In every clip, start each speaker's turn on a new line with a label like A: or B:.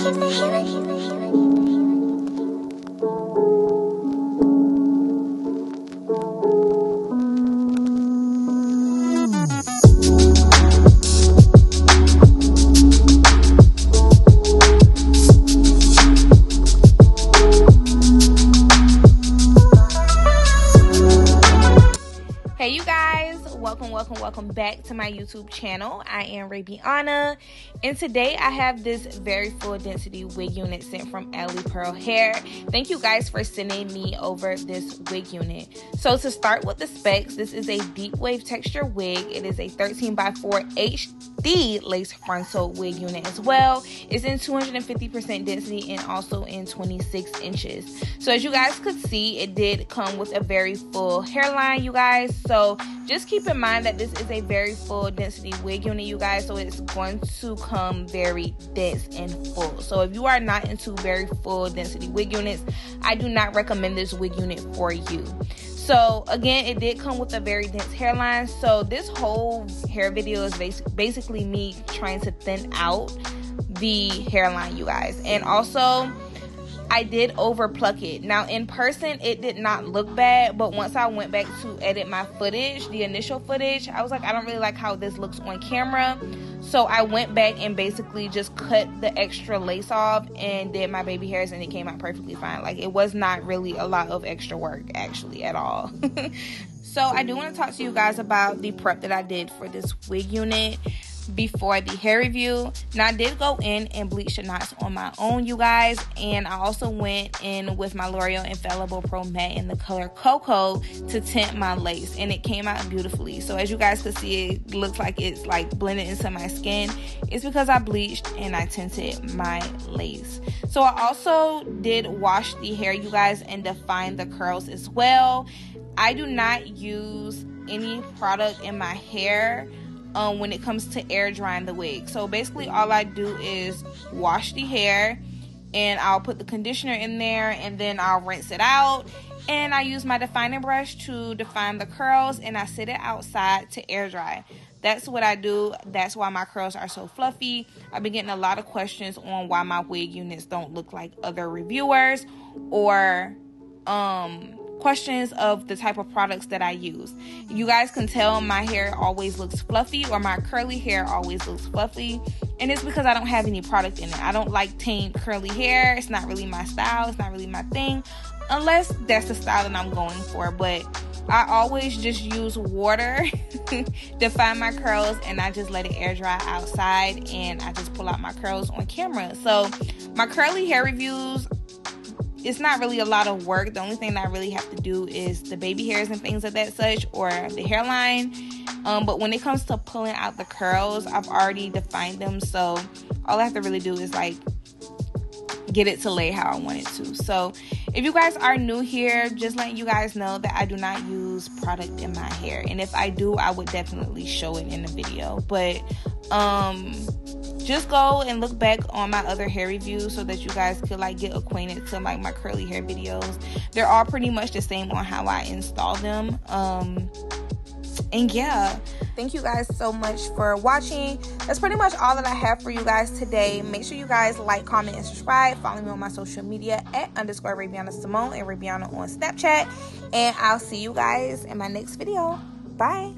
A: Hey you guys, welcome back to my YouTube channel. I am Rabiana, and today I have this very full density wig unit sent from Alipearl Hair. Thank you guys for sending me over this wig unit. So to start with the specs, this is a deep wave texture wig. It is a 13x4 HD lace frontal wig unit as well. It's in 250% density and also in 26 inches. So as you guys could see, it did come with a very full hairline, you guys. So just keep in mind that this is a very full density wig unit, you guys. So it's going to come very dense and full. So if you are not into very full density wig units, I do not recommend this wig unit for you. So again, it did come with a very dense hairline. So this whole hair video is basically me trying to thin out the hairline, you guys. And also, I did over pluck it. Now in person it did not look bad, but once I went back to edit my footage, the initial footage, I was like, I don't really like how this looks on camera. So I went back and basically just cut the extra lace off and did my baby hairs, and it came out perfectly fine. Like, it was not really a lot of extra work actually at all. So I do want to talk to you guys about the prep that I did for this wig unit before the hair review. Now I did go in and bleach the knots on my own, you guys, and I also went in with my L'Oreal Infallible Pro Matte in the color Cocoa to tint my lace, and it came out beautifully. So as you guys can see, it looks like it's like blended into my skin. It's because I bleached and I tinted my lace. So I also did wash the hair, you guys, and define the curls as well. I do not use any product in my hair when it comes to air drying the wig. So basically all I do is wash the hair, and I'll put the conditioner in there, and then I'll rinse it out, and I use my defining brush to define the curls, and I sit it outside to air dry. That's what I do. That's why my curls are so fluffy. I've been getting a lot of questions on why my wig units don't look like other reviewers, or questions of the type of products that I use. You guys can tell my hair always looks fluffy, or my curly hair always looks fluffy, and it's because I don't have any product in it. I don't like tamed curly hair. It's not really my style. It's not really my thing, unless that's the style that I'm going for. But I always just use water define my curls, and I just let it air dry outside, and I just pull out my curls on camera. So my curly hair reviews, it's not really a lot of work. The only thing that I really have to do is the baby hairs and things of that such, or the hairline. But when it comes to pulling out the curls, I've already defined them. So all I have to really do is like get it to lay how I want it to. So if you guys are new here, just letting you guys know that I do not use product in my hair. And if I do, I would definitely show it in the video. But just go and look back on my other hair reviews so that you guys could like get acquainted to like my curly hair videos. They're all pretty much the same on how I install them. And yeah, thank you guys so much for watching. That's pretty much all that I have for you guys today. Make sure you guys like, comment, and subscribe. Follow me on my social media at _Rabiana Symone and Rabiana on Snapchat. And I'll see you guys in my next video. Bye.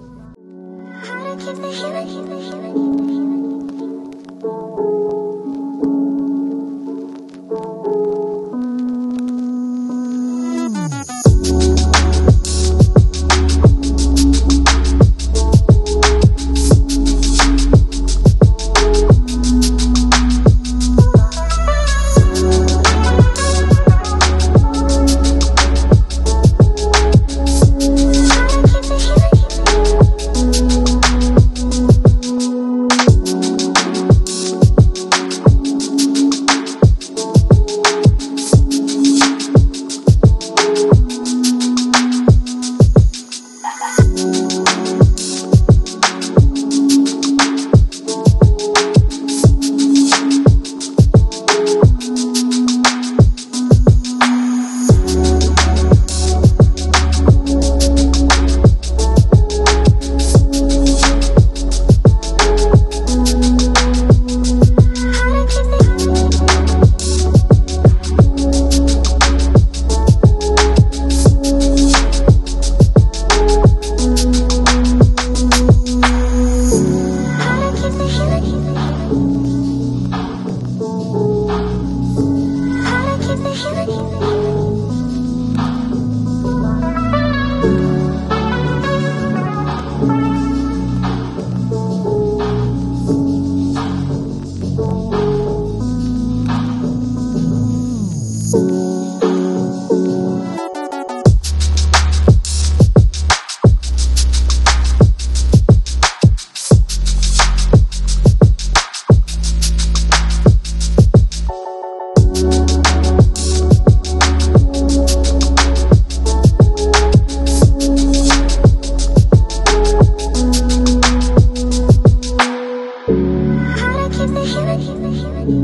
B: How to keep the healing.